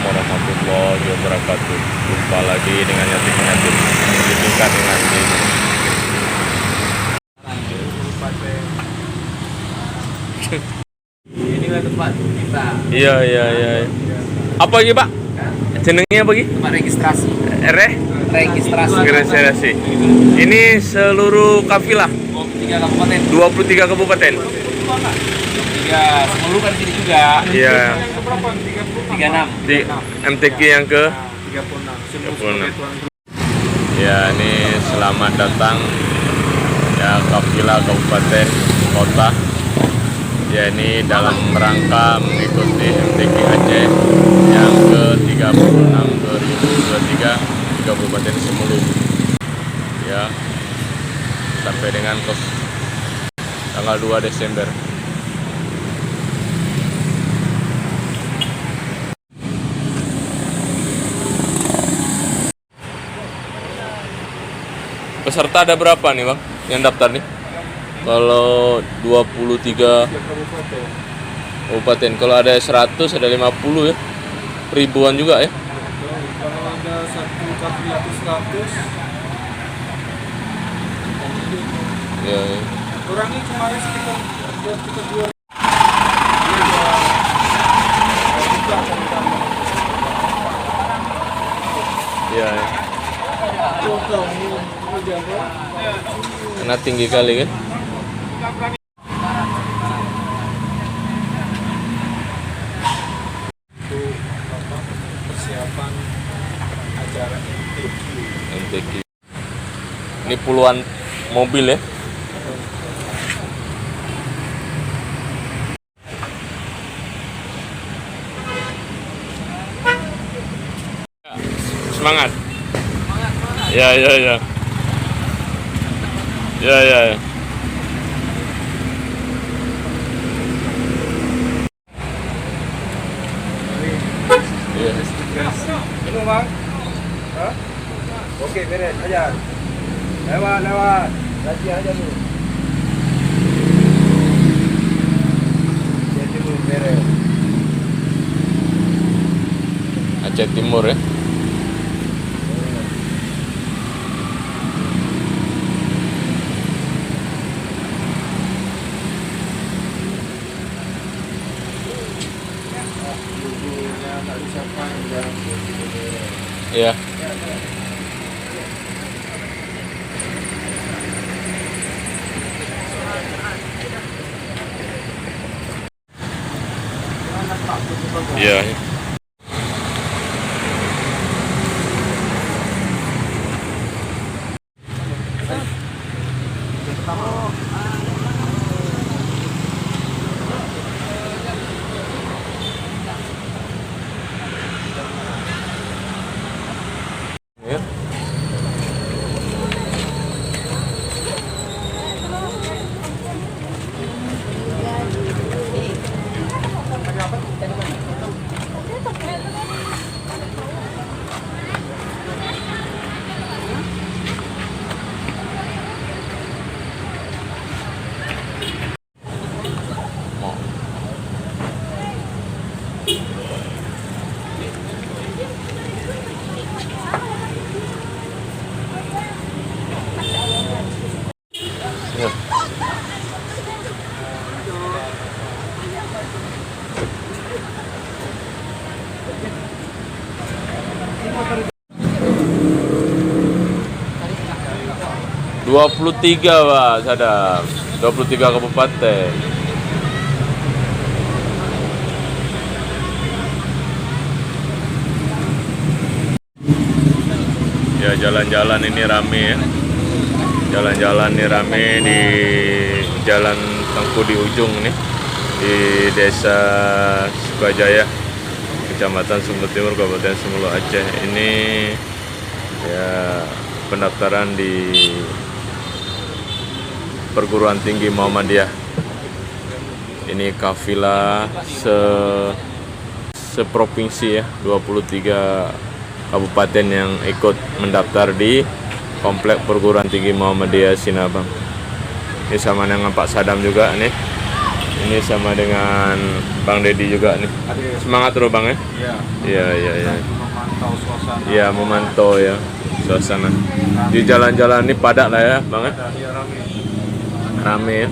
warahmatullahi wabarakatuh. Jumpa lagi dengan Yatim ditingkat dengan ini. Inilah tempat kita. Iya. Apa lagi Pak? Jenengnya apa lagi? Tempat registrasi. Registrasi. Ini seluruh kafilah 23 kabupaten. 23 kabupaten. 3 Semulu kan sini juga. Iya. 36. Di MTQ yang ke 36. ya, ini selamat datang ya kafilah kabupaten kota. Ya, ini dalam rangka mengikuti MTQ Aceh yang ke-36 2023 di Kabupaten Semulu. Ya, sampai dengan tanggal 2 Desember. Peserta ada berapa nih Bang yang daftar nih? Kalau 23 kabupaten, kalau ada 100, ada 50 ya. Ribuan juga ya. Kalau ada satu kafilah itu 100. Ya. Kurangi kemarin sekitar 2. Ya. Karena tinggi kali kan. Persiapan acara MTQ. Ini puluhan mobil ya. Semangat. Ya. Ya. Ini Bang. Hah? Oke, beres aja. Lewat. Lagi aja dulu. Jadi dulu beres. Aceh Timur ya. Ya. Ya. Ya. Dua 23 Pak, sadar. 23 kabupaten. Ya, jalan-jalan ini rame ya. Jalan-jalan ini rame di Jalan Tengku di ujung nih, di Desa Sukajaya, Kecamatan Semulu Timur, Kabupaten Semulu, Aceh. Ini ya pendaftaran di Perguruan Tinggi Muhammadiyah. Ini kafilah seprovinsi ya, 23 kabupaten yang ikut mendaftar di Komplek Perguruan Tinggi Muhammadiyah Sinabang. Ini sama dengan Pak Sadam juga nih. Ini sama dengan Bang Deddy juga nih. Semangat terus Bang ya. Iya. Iya. Memantau suasana. Iya, memantau ya suasana. Di jalan-jalan ini padat lah ya Bang ya. Iya, rame. Rame ya.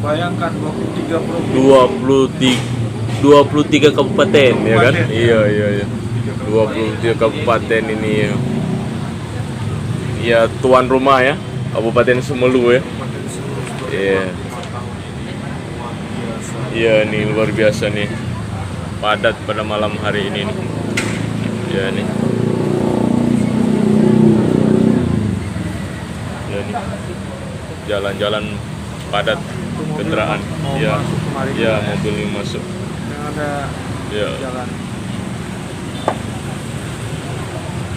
Bayangkan 23 provinsi. 23 kabupaten ya kan? Kabupaten. Iya. 23 kabupaten ini ya. Ya tuan rumah ya, Kabupaten Semelu ya. Iya. Iya nih luar biasa nih. Padat pada malam hari ini nih. Ya nih. Ya nih. Jalan-jalan padat kendaraan. Ya. Ya, mobil ini masuk. Yang ada Ya. jalan.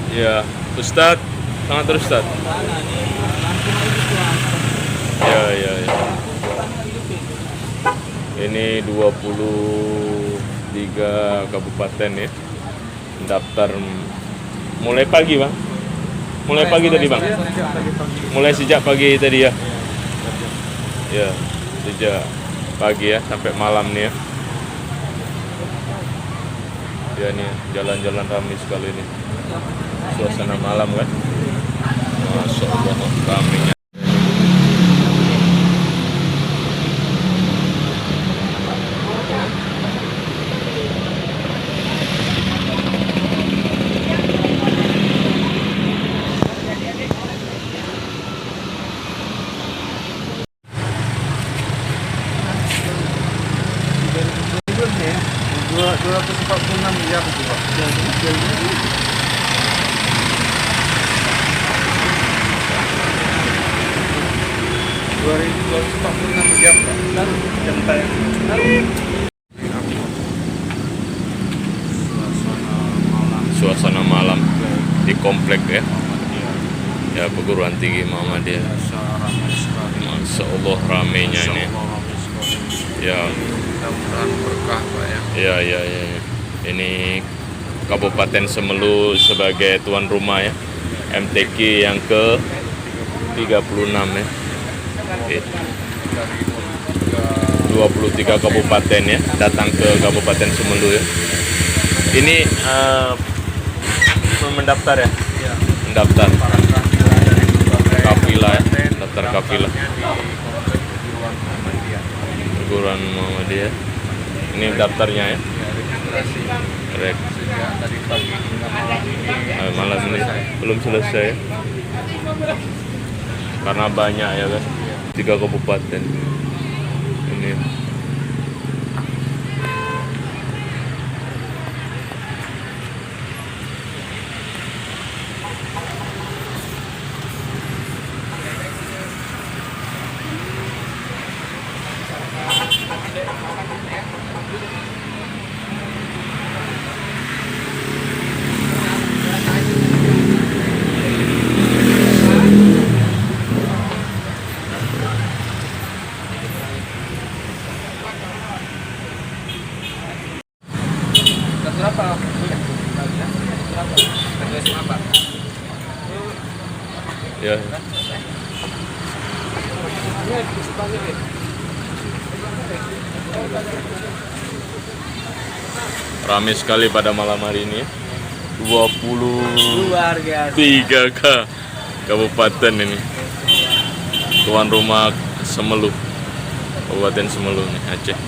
Ya, Ustadz, sangat terus Ustadz. Ya. Ini 23 kabupaten ya. Daftar mulai pagi Bang. Mulai pagi tadi Bang. Mulai sejak pagi tadi ya. Ya, sejak pagi ya sampai malam nih ya. Ya nih jalan-jalan ramai sekali nih. Suasana malam kan. Masya Allah ramainya. Dua 246 miliar itu Pak. Suasana malam di komplek ya. Ya perguruan tinggi Muhammadiyah. Masya Allah ramainya ini. Ya. Mudah-mudahan berkah Pak ya. Ya. Ini Kabupaten Semelu sebagai tuan rumah ya. MTQ yang ke 36 ya. Oke. 23 kabupaten ya datang ke Kabupaten Semelu ya. Ini mendaftar ya? Iya. Mendaftar Para kafilah dari berbagai kafilah ya. kabupaten Daftar kafilah daftarnya di Komplek Kejuruan Muhammadiyah. perguruan Muhammadiyah. Ini daftarnya ya. Ya, registrasi Rek. sejak tadi pagi hingga malam ini Malam ini selesai. belum selesai ya. Karena banyak ya kan. 3 kabupaten. Ini Berapa? ya. Ramai sekali pada malam hari ini. 23 Luar biasa. kabupaten ini. Tuan rumah Semelu. Kabupaten Semelu nih, Aceh.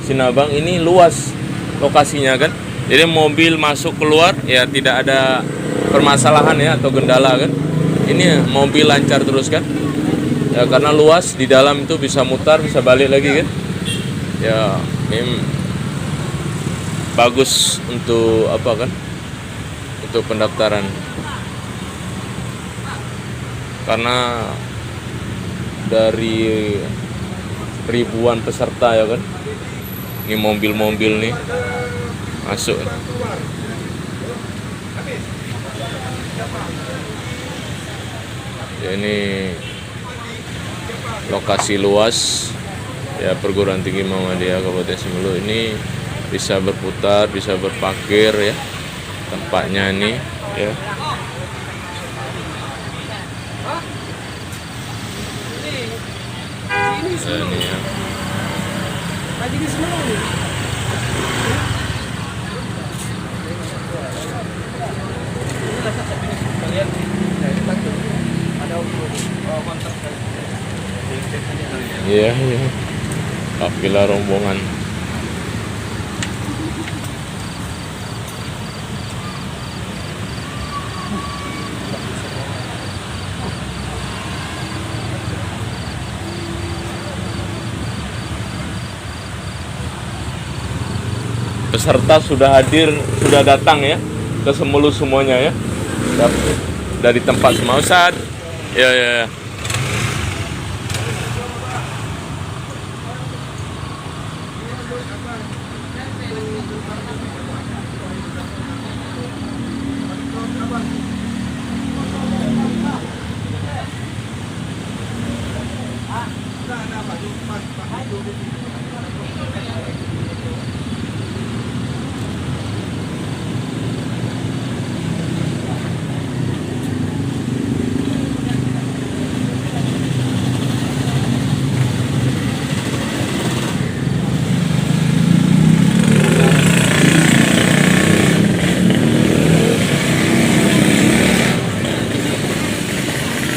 Sinabang ini luas lokasinya kan, jadi mobil masuk keluar ya tidak ada permasalahan ya atau kendala kan. Ini mobil lancar terus kan ya, karena luas di dalam itu bisa mutar bisa balik lagi kan Ya, ini bagus untuk apa kan? Untuk pendaftaran. Karena dari ribuan peserta ya kan. Ini mobil-mobil nih masuk. Ya, ini lokasi luas ya perguruan tinggi Muhammadiyah Kabupaten Sumelu ini, bisa berputar, bisa berparkir ya tempatnya nih ya. Ini ya. Iya, iya. Kafilah rombongan. Peserta sudah hadir, sudah datang ya ke Sumelu semuanya ya. Dari tempat semua Ustaz. Ya, ya, ya.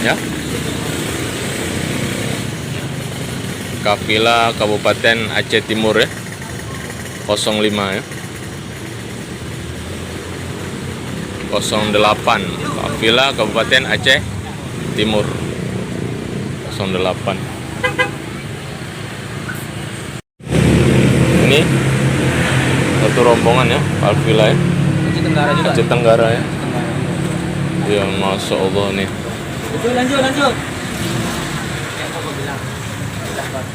Ya. Kafilah Kabupaten Aceh Timur ya. 05 ya. 08 Kafilah Kabupaten Aceh Timur 08. Ini satu rombongan ya, Kafilah ya. Aceh Tenggara juga. Aceh Tenggara ya. Ya, Masya Allah nih. Betul, lanjut.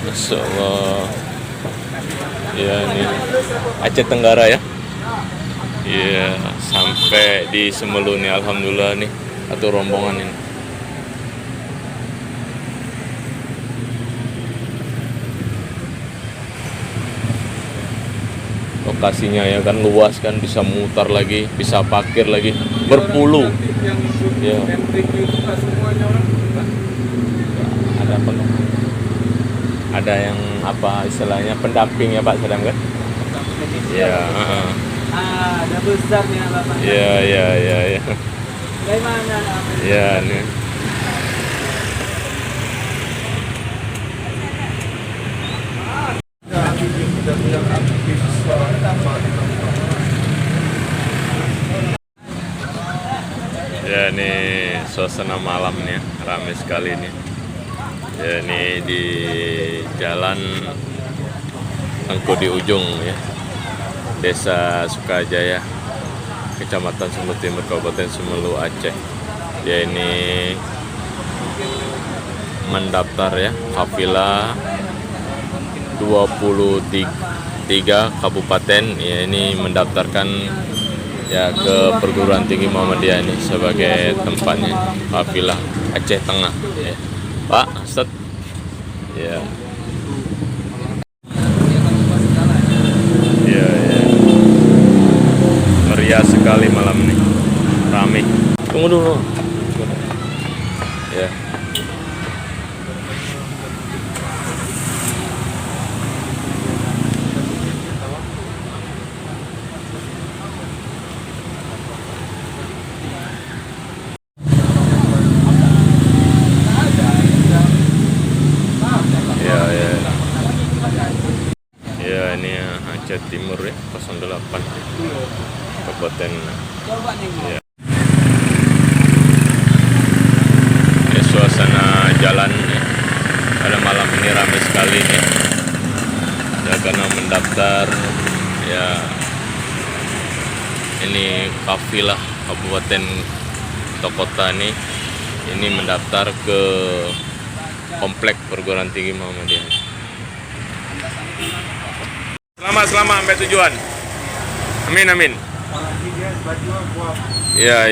Masya Allah. Ya, ini Aceh Tenggara ya. Iya, sampai di Sumelu nih, alhamdulillah nih, satu rombongan ini. Lokasinya ya kan luas kan, bisa mutar lagi, bisa parkir lagi, berpuluh. Ya. Ada apa? Ada yang apa istilahnya pendamping ya Pak Sadam kan? Ya. Ada besar nih Bapak. Ya. Bagaimana? Ya nih. Ya, ini suasana malam nih, ramai sekali nih. Ya, ini di Jalan Tengku di Ujung ya, Desa Sukajaya, Kecamatan Sumelu Timur, Kabupaten Sumelu, Aceh. Ya, ini mendaftar ya, kafilah 23 kabupaten ya, ini mendaftarkan ya ke perguruan tinggi Muhammadiyah ini sebagai tempatnya, kafilah Aceh Tengah ya. Pak Ustaz ya. Ya, meriah sekali malam ini, ramai. Tunggu dulu ya. Ya, ini Aceh Timur ya, 08 Kabupaten ya. Ini suasana jalan ya, pada malam ini ramai sekali nih ya, karena mendaftar ya. Ini kafilah Kabupaten atau kota ini mendaftar ke komplek perguruan tinggi Muhammadiyah. Selamat sampai tujuan. Amin. Ya.